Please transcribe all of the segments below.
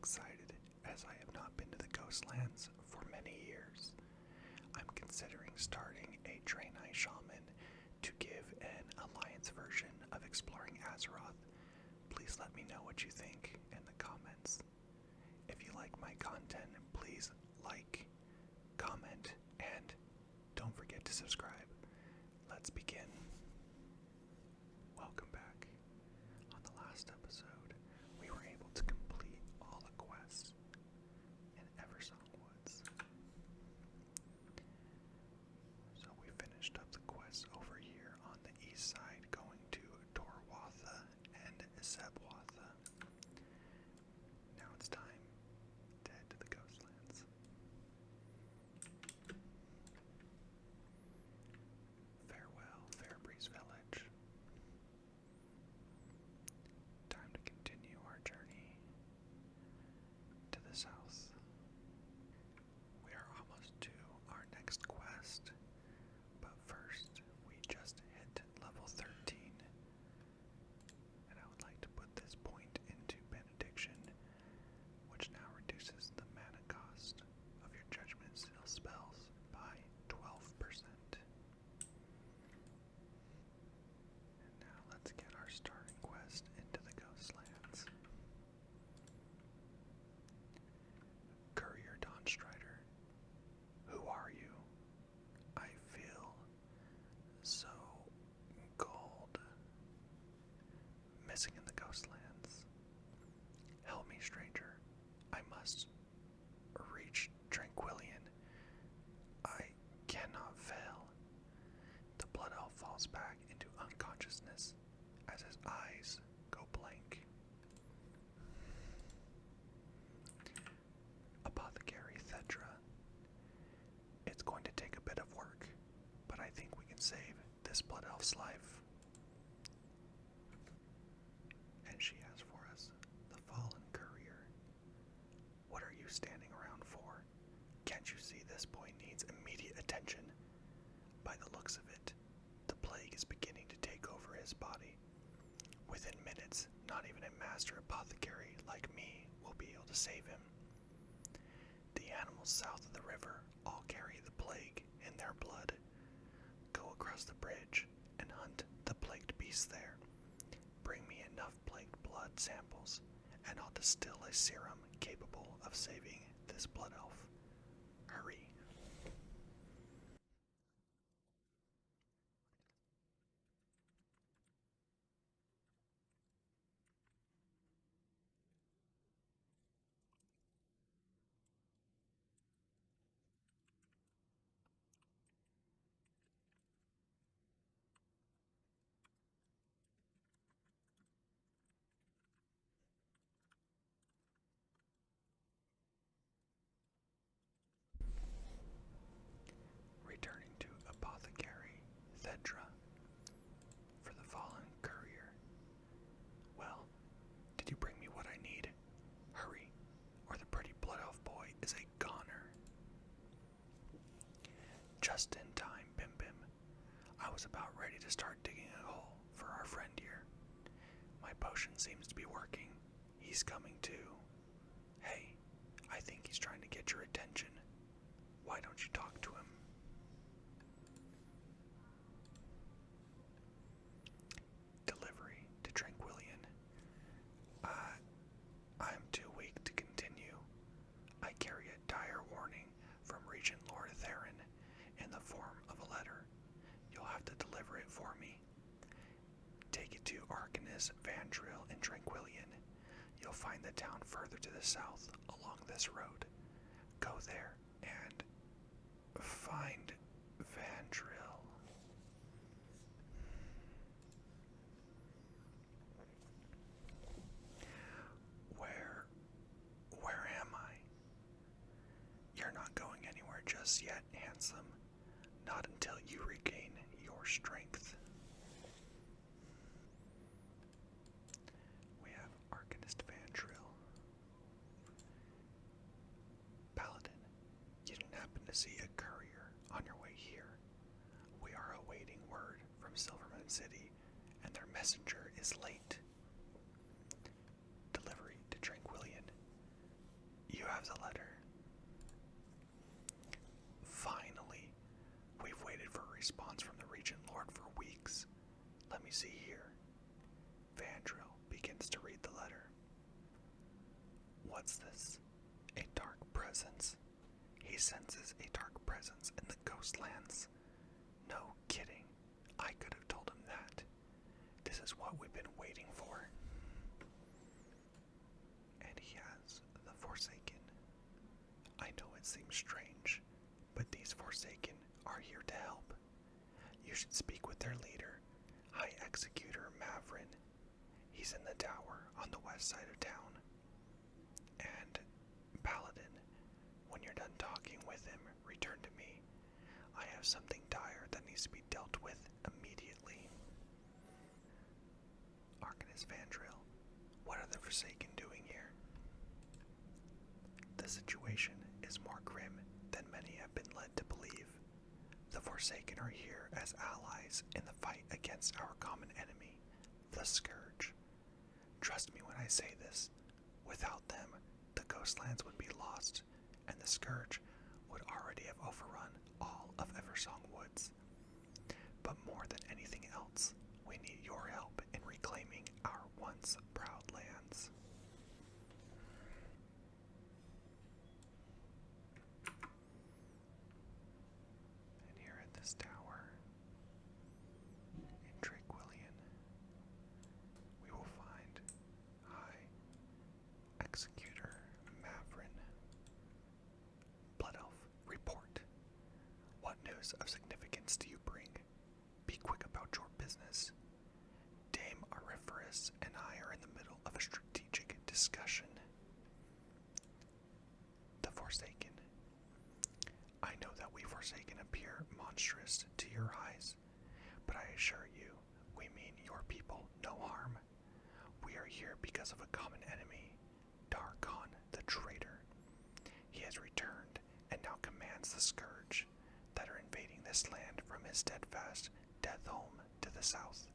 excited as I have not been to the Ghostlands for many years. I'm considering starting a Draenei Shaman to give an Alliance version of exploring Azeroth. Please let me know what you think in the comments. If you like my content, please like, comment, and don't forget to subscribe. Let's begin. Welcome back. On the last episode, we were able to complete all the quests in Eversong Woods. So we finished up the quests over here on the east side, going to Torwatha and Zebwatha. Now it's time to head to the Ghostlands. Farewell, Fairbreeze Village. Time to continue our journey to the south. We are almost to our next quest, but first we just hit level 13, and I would like to put this point into Benediction, which now reduces the mana cost of your Judgment Seal spells by 12%. And now let's get our starting quest into the Ghostlands. Courier Dawnstrider, who are you? I feel so cold. Missing in the Ghostlands. Help me, stranger. I must reach Tranquillion. I cannot fail. The Blood Elf falls back into unconsciousness as his eyes go blank. Apothecary Thedra. It's going to take a bit of work, but I think we can save this Blood Elf's life. And she has for us the Fallen Courier. What are you standing around for? Can't you see this boy needs immediate attention? By the looks of it, the plague is beginning to take over his body. Within minutes, not even a master apothecary like me will be able to save him. The animals south of the river all carry the plague in their blood. Go across the bridge and hunt the plagued beasts there. Bring me enough plagued blood samples, and I'll distill a serum capable of saving this blood elf. Hurry. Returning to Apothecary Thedra for the Fallen Courier. Well, did you bring me what I need? Hurry, or the pretty blood elf boy is a goner. Just in time, Bim Bim. I was about ready to start digging a hole for our friend here. My potion seems to be working. He's coming too. Hey, I think he's trying to get your attention. Why don't you talk to him? Delivery to Tranquillion. I'm too weak to continue. I carry a dire warning from Regent Lord Theron in the form of a letter. You'll have to deliver it for me. Take it to Arcanus Vandril in Tranquillion. You'll find the town further to the south along this road. Go there and find Vandril. Where am I? You're not going anywhere just yet, handsome. Not until you regain your strength. We have Arcanist Vandril. Paladin, you didn't happen to see a courier on your way here? We are awaiting word from Silvermoon City, and their messenger is late. Delivery to Tranquillion. You have the letter. Finally, we've waited for a response from the Regent Lord for weeks. Let me see here. Vandril begins to read the letter. What's this? A dark presence. He senses a dark presence in the Ghostlands. No kidding. I could have told him that. This is what we've been waiting for. And he has the Forsaken. I know it seems strange, but these Forsaken are here to help. You should speak with their leader, High Executor Mavrin. He's in the tower on the west side of town. And Paladin, when you're done talking with him, return to me. I have something dire that needs to be dealt with immediately. Arcanist Vandril, what are the Forsaken doing here? The situation is more grim than many have been led to believe. The Forsaken are here as allies in the fight against our common enemy, the Scourge. Trust me when I say this, without them, the Ghostlands would be lost, and the Scourge would already have overrun all of Eversong Woods. But more than anything else, we need your help in reclaiming our once proud lands. And here at this tower, in Draquillion, we will find High Executor Mavrin. Blood Elf, report. What news of significance do you bring? Be quick about your business. Dame Auriferous and I are in the middle of a strategic discussion. The Forsaken. I know that we Forsaken appear monstrous to your eyes, but I assure you, we mean your people no harm. We are here because of a common enemy, Darkon the traitor. He has returned and now commands the Scourge that are invading this land from his steadfast death home to the south.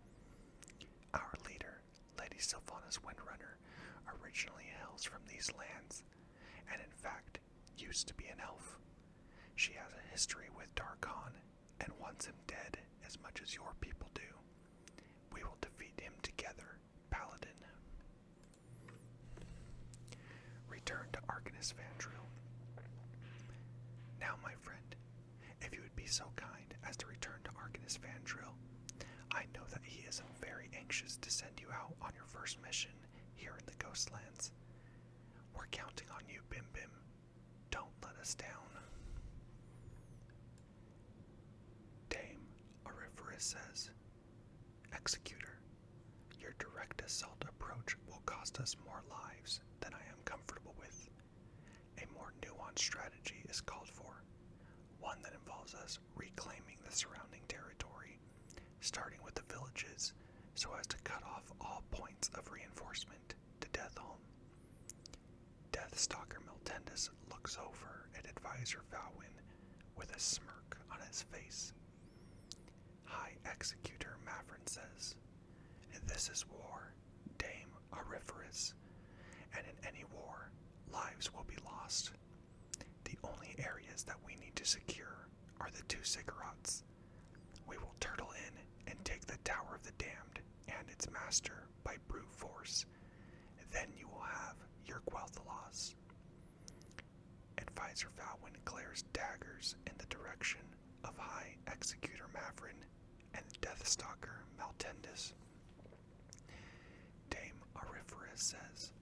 Our leader, Lady Sylvanas Windrunner, originally hails from these lands, and in fact, used to be an elf. She has a history with Darkon, and wants him dead as much as your people do. We will defeat him together, Paladin. Return to Arcanist Vandril. Now, my friend, if you would be so kind as to return to Arcanist Vandril, I know that he is very anxious to send you out on your first mission here in the Ghostlands. We're counting on you, Bim Bim. Don't let us down. Dame Auriferous says, Executor, your direct assault approach will cost us more lives than I am comfortable with. A more nuanced strategy is called for, one that involves us reclaiming the surrounding territory, starting with the villages, so as to cut off all points of reinforcement to Deathholm. Deathstalker Miltendus looks over at Advisor Valwyn with a smirk on his face. High Executor Mavrin says, This is war, Dame Auriferous, and in any war, lives will be lost. The only areas that we need to secure are the 2 Ziggurats. We will turtle in and take the Tower of the Damned and its master by brute force. Then you will have your Quel'Thalas. Advisor Valwyn glares daggers in the direction of High Executor Mavrin and Deathstalker Maltendus. Dame Auriferous says,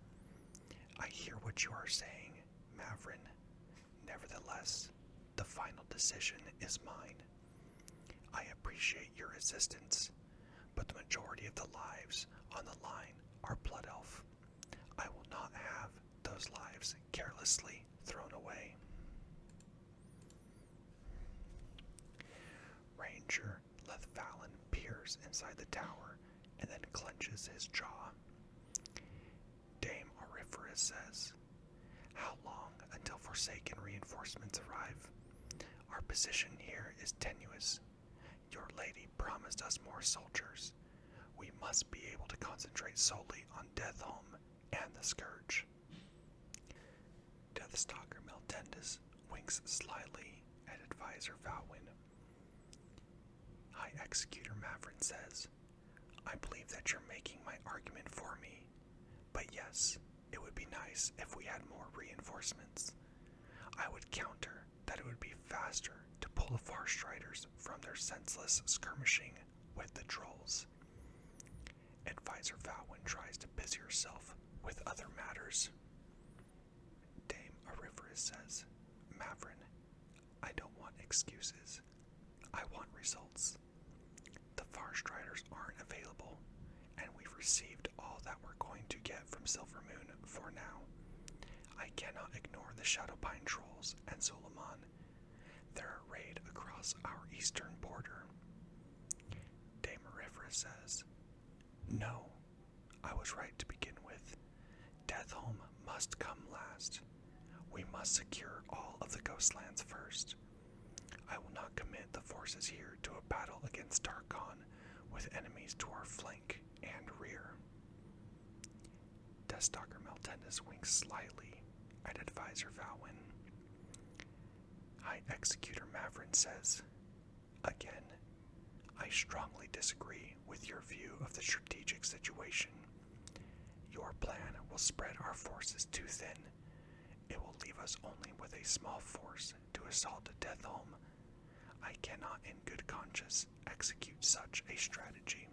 I hear what you are saying, Mavrin. Nevertheless, the final decision is mine. I appreciate your assistance, but the majority of the lives on the line are Blood Elf. I will not have those lives carelessly thrown away. Ranger Lethvallon peers inside the tower and then clenches his jaw. Dame Auriferous says, How long until Forsaken reinforcements arrive? Our position here is tenuous. Your lady promised us more soldiers. We must be able to concentrate solely on Deathholm and the Scourge. Deathstalker Meltendus winks slyly at Advisor Valwyn. High Executor Mavrin says, I believe that you're making my argument for me, but yes, it would be nice if we had more reinforcements. I would counter that it would be faster to pull the Farstriders from their senseless skirmishing with the trolls. Advisor Valwyn tries to busy herself with other matters. Dame Auriferous says, Mavrin, I don't want excuses. I want results. The Farstriders aren't available, and we've received all that we're going to get from Silvermoon for now. I cannot ignore the Shadowpine trolls and Solomon. They're arrayed across our eastern border. Dame Auriferous says, No, I was right to begin with. Deathholm must come last. We must secure all of the Ghostlands first. I will not commit the forces here to a battle against Darkon with enemies to our flank and rear. Deathstalker Meltendus winks slyly at Advisor Valwyn. High Executor Mavrin says, Again, I strongly disagree with your view of the strategic situation. Your plan will spread our forces too thin. It will leave us only with a small force to assault Deathholm. I cannot in good conscience execute such a strategy.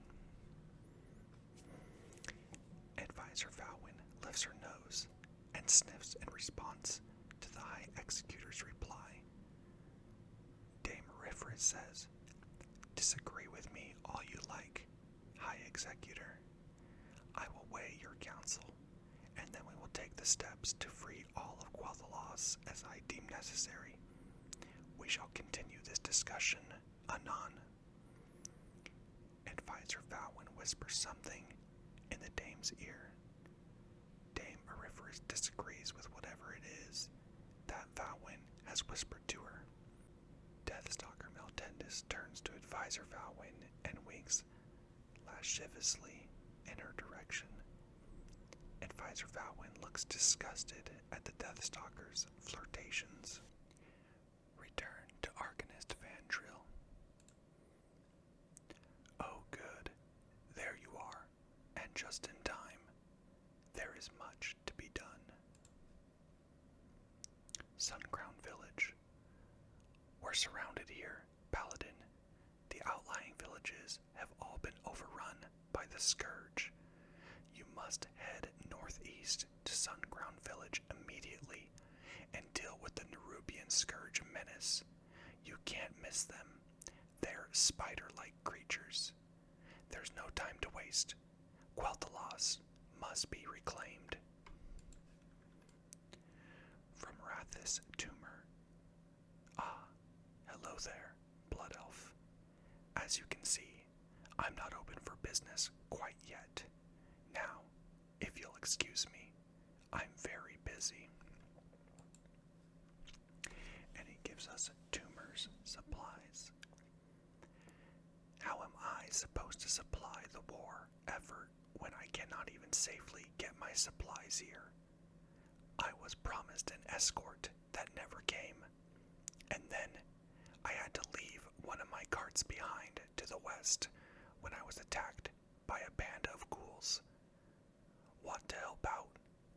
Advisor Valwyn lifts her nose and sniffs in response to the High Executor's reply. Dame Auriferous says, Disagree with me all you like, High Executor. I will weigh your counsel, and then we will take the steps to free all of Quel'Thalas as I deem necessary. We shall continue this discussion anon. Advisor Valwyn whispers something in the dame's ear. Dame Auriferous disagrees with whatever it is that Valwyn has whispered to her. Deathstalker Meltendus turns to Advisor Valwyn and winks lasciviously in her direction. Advisor Valwyn looks disgusted at the Deathstalker's flirtations. Return to Arcanist Vandril. Oh good, there you are, and just in time. There is much to be done. Suncrown Village. We're surrounded here, Paladin. The outlying villages have all been overrun by the Scourge. You must head northeast to Suncrown Village immediately and deal with the Nerubian Scourge menace. You can't miss them. They're spider-like creatures. There's no time to waste. Quel'Thalas must be reclaimed. From Rathis Tumor. Ah, hello there, Blood Elf. As you can see, I'm not open for business quite yet. Now, if you'll excuse me, I'm very busy. And he gives us Tumor's supplies. How am I supposed to supply the war effort when I cannot even safely get my supplies here? I was promised an escort that never came, and then I had to leave one of my carts behind to the west when I was attacked by a band of ghouls. Want to help out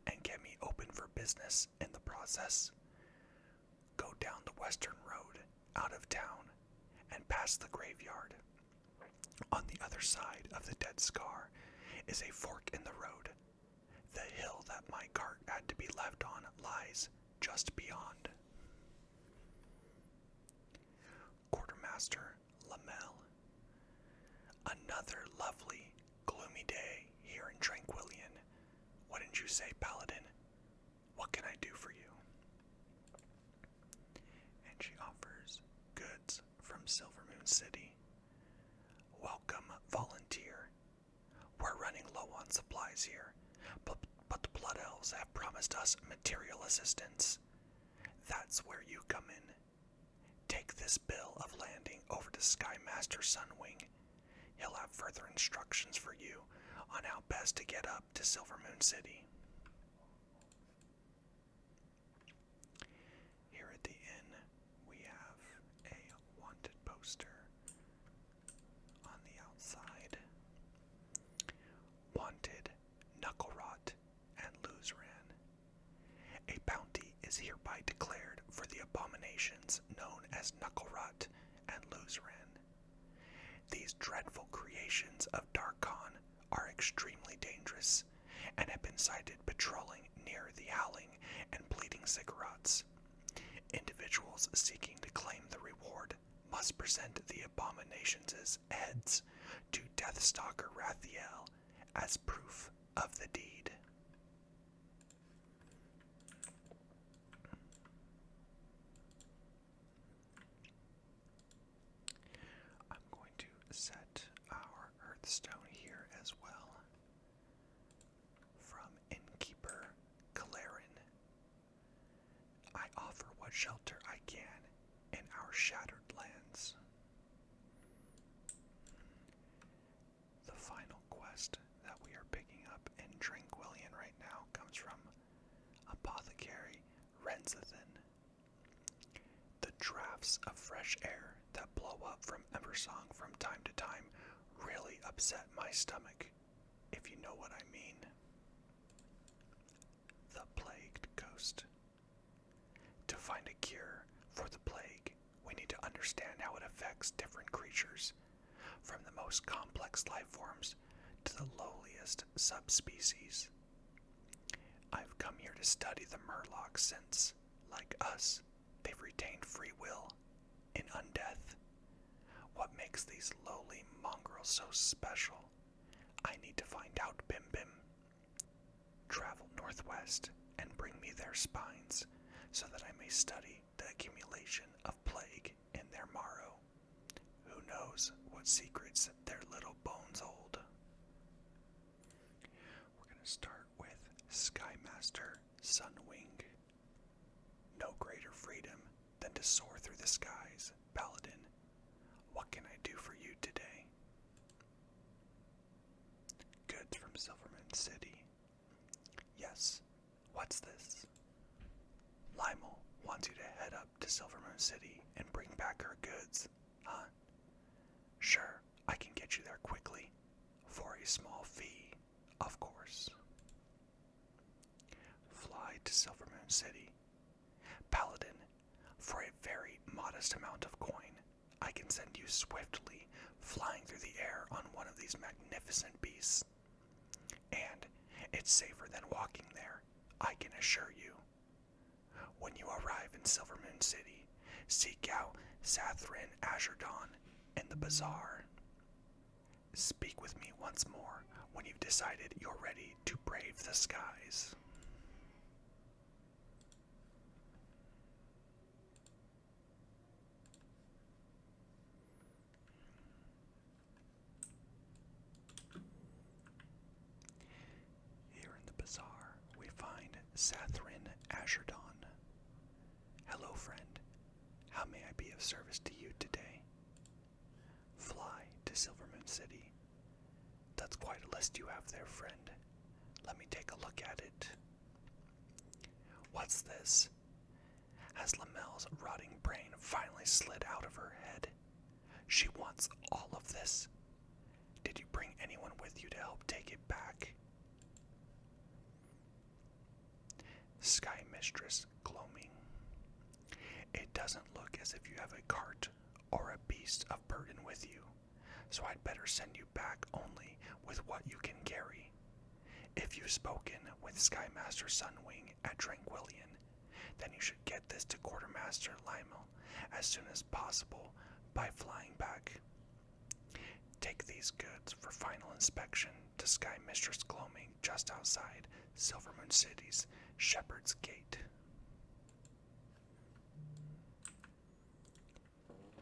and get me open for business in the process? Go down the western road out of town and past the graveyard. On the other side of the Dead Scar is a fork in the road. The hill that my cart had to be left on lies just beyond. Quartermaster Lamel. Another lovely, gloomy day here in Tranquillion. Wouldn't you say, Paladin? What can I do for you? And she offers goods from Silvermoon City. Welcome, volunteer. We're running low on supplies here, but the Blood Elves have promised us material assistance. That's where you come in. Take this bill of landing over to Skymaster Sunwing. He'll have further instructions for you on how best to get up to Silvermoon City. I declared for the abominations known as Knucklerot and Luzran. These dreadful creations of Darkon are extremely dangerous and have been sighted patrolling near the Howling and Bleeding Ziggurats. Individuals seeking to claim the reward must present the abominations' heads to Deathstalker Rathiel as proof of the deed. I'm going to set our Hearthstone here as well. From Innkeeper Kalarin. I offer what shelter I can in our shattered lands. The final quest that we are picking up in Tranquillion right now comes from Apothecary Renzathan. The drafts of fresh air that blow up from Eversong from time to time really upset my stomach, if you know what I mean. The Plagued Ghost. To find a cure for the plague, we need to understand how it affects different creatures, from the most complex life forms to the lowliest subspecies. I've come here to study the Murlocs since, like us, they've retained free will in undeath. What makes these lowly mongrels so special? I need to find out, Bim Bim. Travel northwest and bring me their spines, so that I may study the accumulation of plague in their marrow. Who knows what secrets their little bones hold? We're going to start with Skymaster Sunwing. No greater freedom than to soar through the skies, Paladin. What can I do for you today? Goods from Silvermoon City. Yes, what's this? Lymel wants you to head up to Silvermoon City and bring back her goods, huh? Sure, I can get you there quickly, for a small fee, of course. Fly to Silvermoon City. Paladin, for a very modest amount of coin, I can send you swiftly flying through the air on one of these magnificent beasts. And it's safer than walking there, I can assure you. When you arrive in Silvermoon City, seek out Sathrin Asherton in the bazaar. Speak with me once more when you've decided you're ready to brave the skies. Here in the bazaar, we find Sathrin Asherton. Hello, friend. How may I be of service to you today? Fly to Silvermoon City. That's quite a list you have there, friend. Let me take a look at it. What's this? Has Lamelle's rotting brain finally slid out of her head? She wants all of this. Did you bring anyone with you to help take it back? Sky Mistress Gloaming. It doesn't look as if you have a cart or a beast of burden with you, so I'd better send you back only with what you can carry. If you've spoken with Skymaster Sunwing at Tranquillion, then you should get this to Quartermaster Lymel as soon as possible by flying back. Take these goods for final inspection to Sky Mistress Gloaming just outside Silvermoon City's Shepherd's Gate.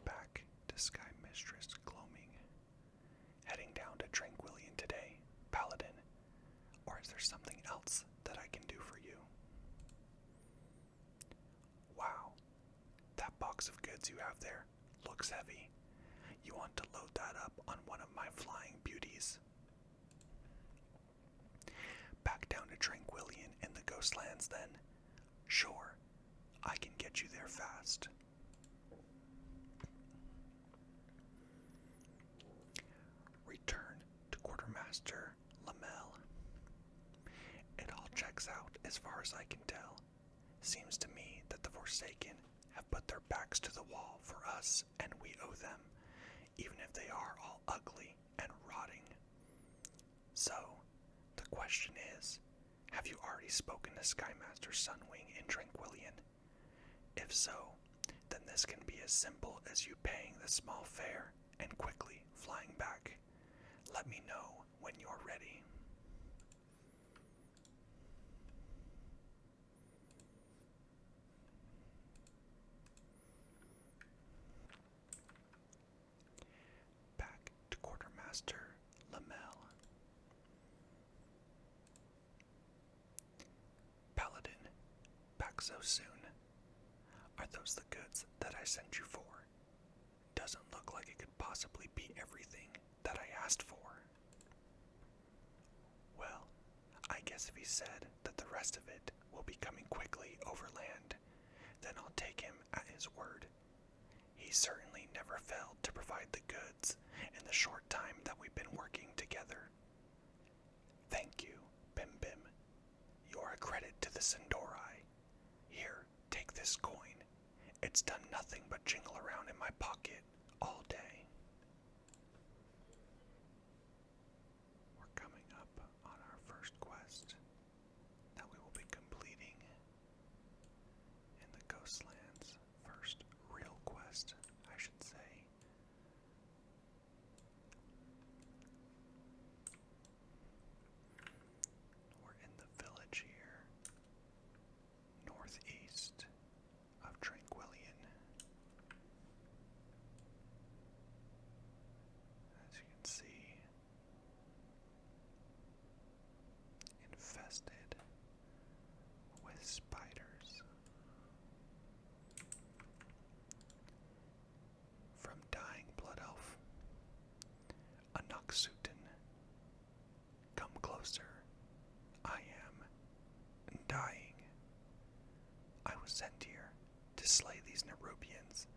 Back to Sky Mistress Gloaming. Heading down to Tranquillion today, Paladin, or is there something else that I can do for you? Wow, that box of goods you have there looks heavy. You want to load that up on one of my flying beauties. Back down to Tranquillion in the Ghostlands then. Sure, I can get you there fast. Return to Quartermaster Lamelle. It all checks out as far as I can tell. Seems to me that the Forsaken have put their backs to the wall for us, and we owe them, even if they are all ugly and rotting. So, the question is, have you already spoken to Skymaster Sunwing in Tranquillion? If so, then this can be as simple as you paying the small fare and quickly flying back. Let me know when you're ready. Back to Quartermaster Lamel. Paladin, back so soon. Are those the goods that I sent you for? Doesn't look like it could possibly be everything that I asked for. Well, I guess if he said that the rest of it will be coming quickly overland, then I'll take him at his word. He certainly never failed to provide the goods in the short time that we've been working together. Thank you, Bim Bim. You're a credit to the Sindorai. Here, take this coin. It's done nothing but jingle around in my pocket all day. We're coming up on our first quest that we will be completing in the Ghostlands. First real quest, I should say. We're in the village here, northeast of Tranquillion. As you can see, infested with spiders. From dying blood elf, Asherton. Come closer. I am dying. I was sent here to slay these Nerubians,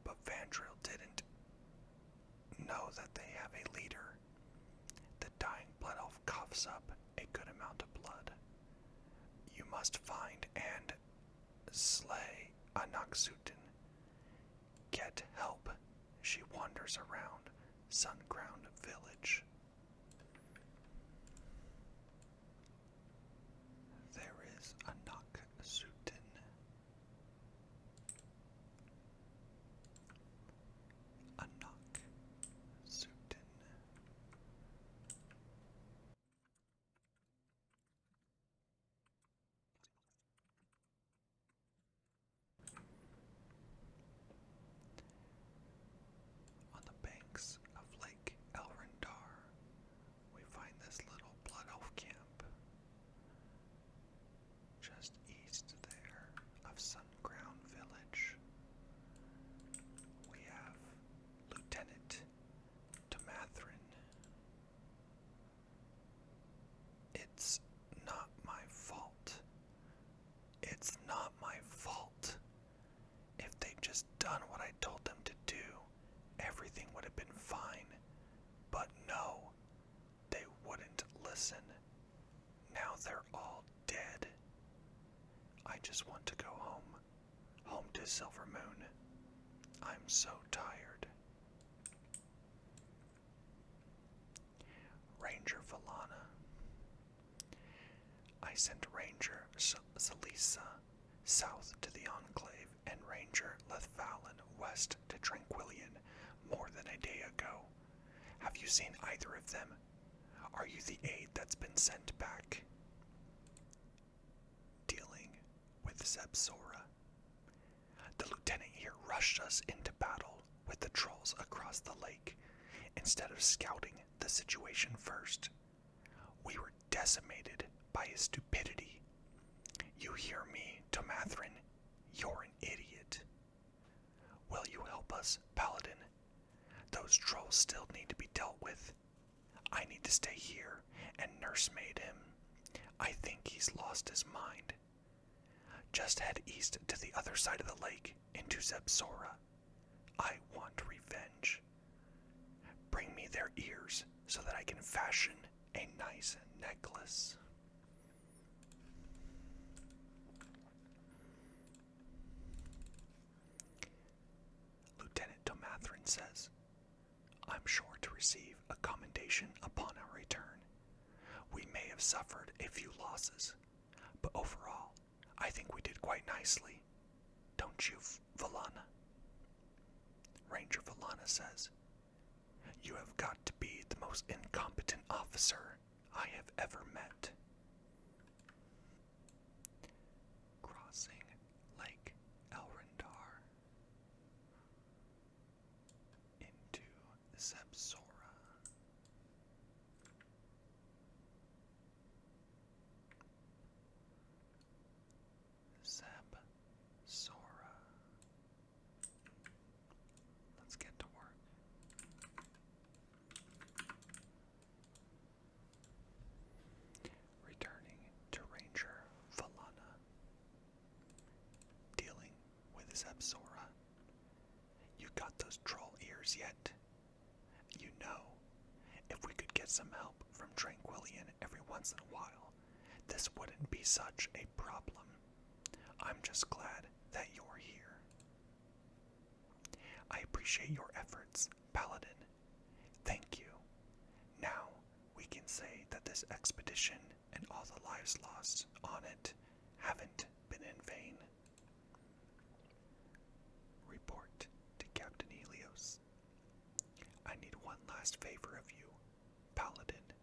but Vandril didn't know that they have a leader. The dying blood elf coughs up a good amount of blood. You must find and slay Asherton. Get help. She wanders around Sunground Village. There is Asherton. Asherton. On the banks of Lake Elrondar, we find this little blood elf camp. Just east there of Sunground Village, we have Lieutenant Tomathrin. It's not my fault. It's not my fault. If they'd just done what I told them to do, everything would have been fine. But no, they wouldn't listen. Now they're all dead. I just want to go home. Home to Silvermoon. I'm so tired. Ranger Valana. I sent Ranger Salisa south to the Enclave and Ranger Lethvalen west to Tranquillion more than a day ago. Have you seen either of them? Are you the aide that's been sent back? Dealing with Zebsora. The lieutenant here rushed us into battle with the trolls across the lake instead of scouting the situation first. We were decimated by his stupidity. You hear me, Tomathrin? You're an idiot. Will you help us, Paladin? Those trolls still need to be dealt with. I need to stay here and nursemaid him. I think he's lost his mind. Just head east to the other side of the lake, into Zebsora. I want revenge. Bring me their ears so that I can fashion a nice necklace. receive a commendation upon our return. We may have suffered a few losses, but overall, I think we did quite nicely. Don't you, Valana? Ranger Valana says, "You have got to be the most incompetent officer I have ever met." Crossing Lake Elrondar into Zebsora. Zebsora. Let's get to work. Returning to Ranger Valana. Dealing with Zebsora. You got those troll ears yet? You know, if we could get some help from Tranquillian every once in a while, this wouldn't be such a problem. I'm just glad that you're here. I appreciate your efforts, Paladin. Thank you. Now we can say that this expedition and all the lives lost on it haven't been in vain. Report to Captain Helios. I need one last favor of you, Paladin.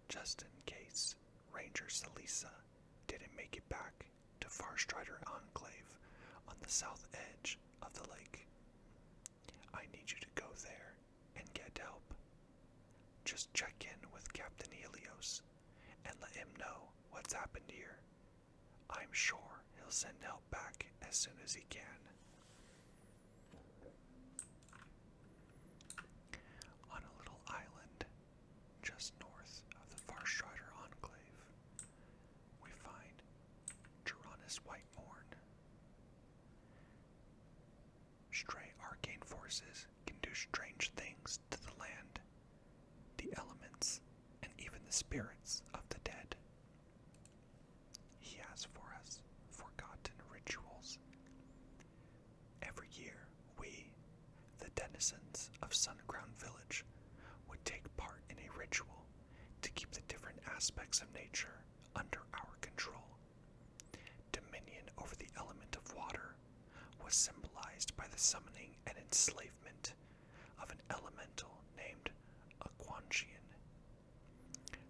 Just in case Ranger Salisa didn't make it back to Farstrider Enclave on the south edge of the lake. I need you to go there and get help. Just check in with Captain Helios and let him know what's happened here. I'm sure he'll send help back as soon as he can. On a little island just north of the Farstrider Enclave, we find Tyrannus Whitemorn. Stray arcane forces can do strange things to the land, the elements, and even the spirits of the dead. He has for us forgotten rituals. Every year, we, the denizens of Suncrown Village, would take part in a ritual to keep the different aspects of nature under our control. Dominion over the element of water was symbolized by the summoning and enslavement of an elemental named Aquantian.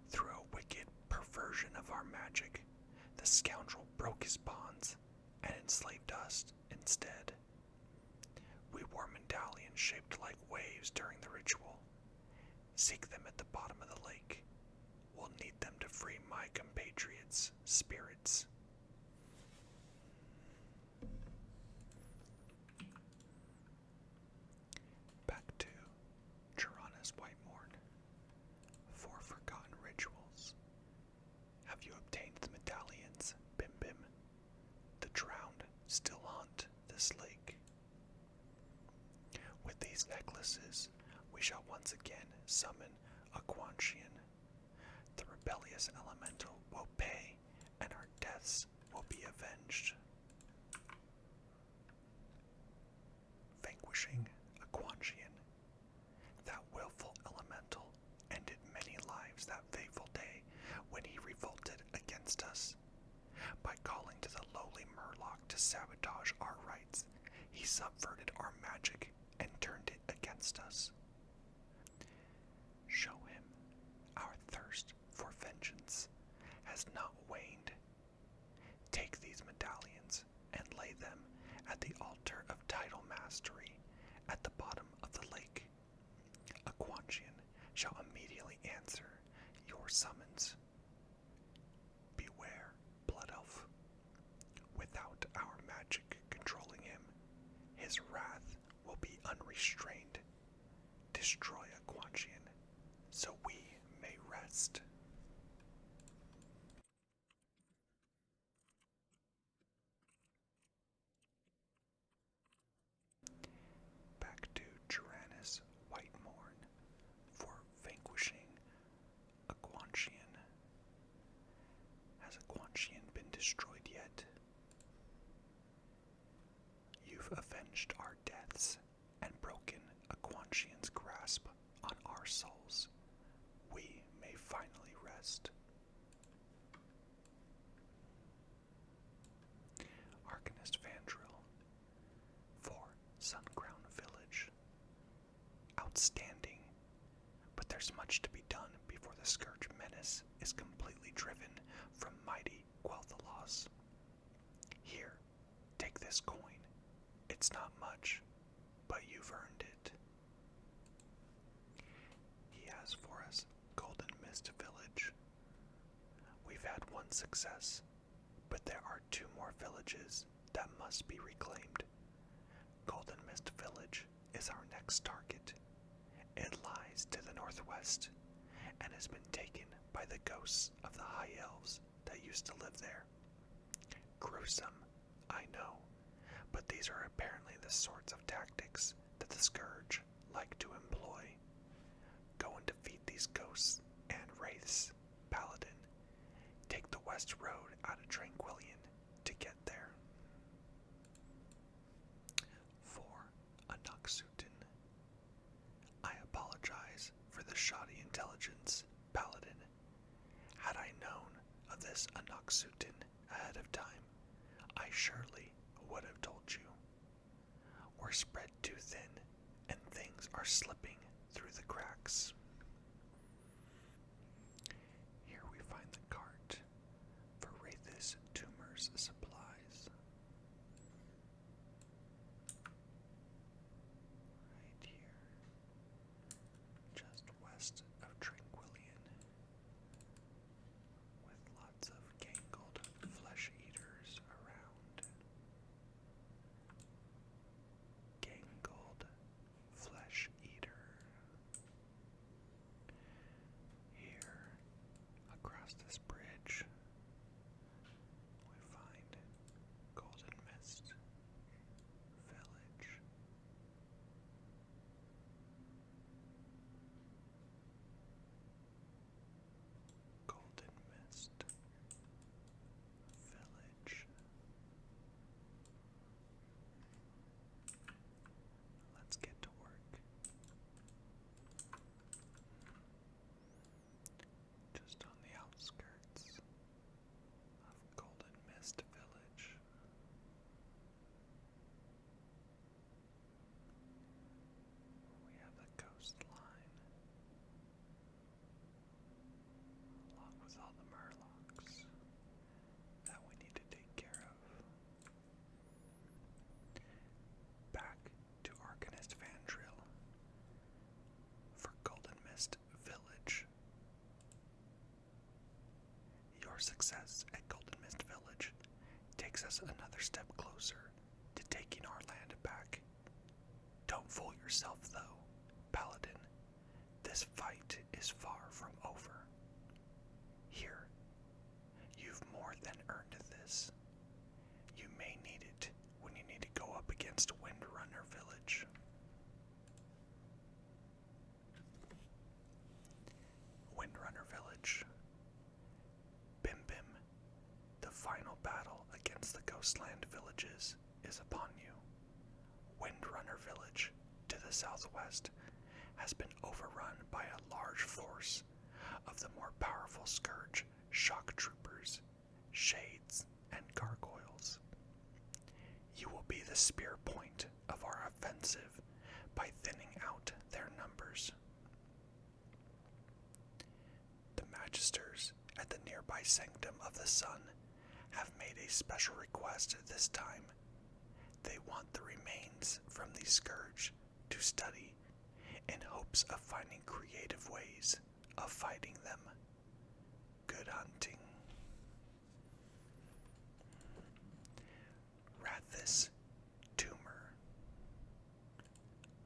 Through a wicked perversion of our magic, the scoundrel broke his bonds and enslaved us instead. We wore medallions shaped like waves during the ritual. Seek them at the bottom of the lake. We'll need them to free my compatriots' spirits. Back to Tyrannus Whitemorn. 4 forgotten rituals. Have you obtained the medallions, Bim Bim? The drowned still haunt this lake. With these necklaces, we shall once again summon Aquantian. The rebellious elemental will pay, and our deaths will be avenged. Vanquishing Aquantian. That willful elemental ended many lives that fateful day when he revolted against us. By calling to the lowly Murloc to sabotage our rights, he subverted our magic and turned it against us. Show him our thirst for vengeance has not waned. Take these medallions and lay them at the altar of title mastery at the bottom of the lake. Aquantian shall immediately answer your summons. Beware, Blood Elf. Without our magic controlling him, his wrath will be unrestrained. Destroy Aquantian, so we may rest. Back to Tyrannus Whitemorn for vanquishing Aquantian. Has Aquantian been destroyed yet? You've avenged our deaths and broken Aquantian's grasp on our souls, we may finally rest. Arcanist Vandril. 4. Suncrown Village. Outstanding, but there's much to be done before the Scourge menace is completely driven from mighty Quel'Thalas. Here, take this coin. It's not much, but you've earned it. He has for us Golden Mist Village. We've had one success, but there are 2 more villages that must be reclaimed. Golden Mist Village is our next target. It lies to the northwest and has been taken by the ghosts of the High Elves that used to live there. Gruesome, I know, but these are apparently the sorts of tactics that the Scourge like to employ. Go and defeat these ghosts and wraiths, Paladin. Take the west road out of Tranquillion to get there. 4. Anaxutin. I apologize for the shoddy intelligence, Paladin. Had I known of this Anaxutin ahead of time, I surely would have told you. We're spread too thin, and things are slipping through the cracks. Here we find the cart for Wraithis Tumor's supplies. Right here, just west of Tranquillion, with lots of gangled flesh eaters around. Gangled flesh eater. Here, across this bridge, we find Golden Mist Village. Golden Mist Village. Let's get to work. Just on the outskirts of Golden Mist Village. We have the coastline, along with all the murlocs that we need to take care of. Back to Arcanist Vandril for Golden Mist Village. Your success at Golden Mist Village takes us another step closer to taking our land back. Don't fool yourself, though, Paladin. This fight is far from over. Here, you've more than earned this. You may need it when you need to go up against Windrunner Village. Windrunner Village. Bim Bim, the final battle against the Ghostland villages is upon you. Windrunner Village, to the southwest, has been overrun by a large force of the more powerful Scourge shock troopers, shades, and gargoyles. You will be the spear point of our offensive by thinning out their numbers. The Magisters at the nearby Sanctum of the Sun have made a special request this time. They want the remains from the Scourge to study in hopes of finding creative ways of fighting them. Good hunting. Rathis Tumor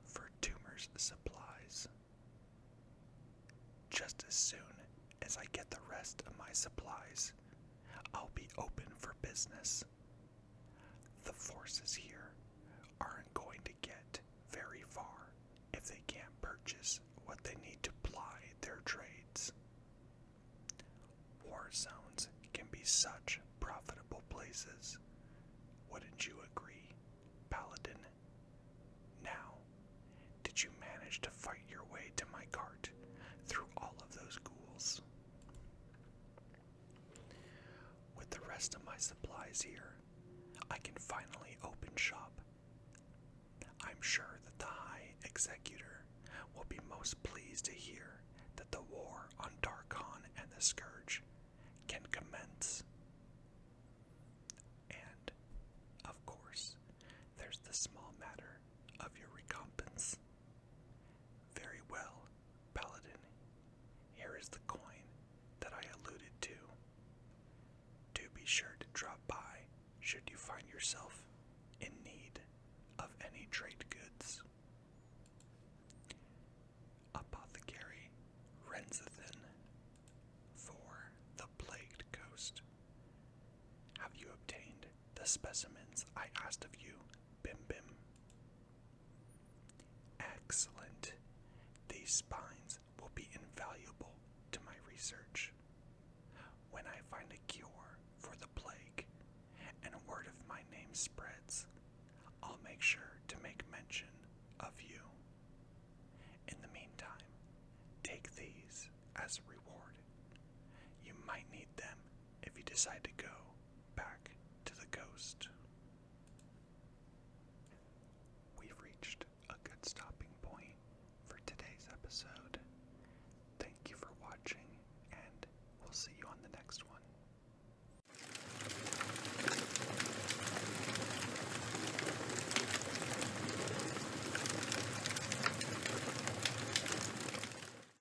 for Tumor's supplies. Just as soon as I get the rest of my supplies, I'll be open for business. The forces here aren't going to get very far if they can't purchase what they need to ply their trades. War zones can be such profitable places. Wouldn't you agree, Paladin? Now, did you manage to fight your way to my supplies here, I can finally open shop. I'm sure that the High Executor will be most pleased to hear that the war on Darkon and the Scourge can commence. And, of course, there's the small matter of your recompense. Very well, Paladin. Here is the coin that I alluded to. Do be sure to drop by should you find yourself in need of any trade goods. Apothecary Renzathan for the Plagued Coast. Have you obtained the specimens I asked of you, Bim Bim? Excellent. These spines will be invaluable to my research. When I find a cure for the plague and word of my name spreads, I'll make sure to make mention of you. In the meantime, take these as a reward. You might need them if you decide to go back to the coast.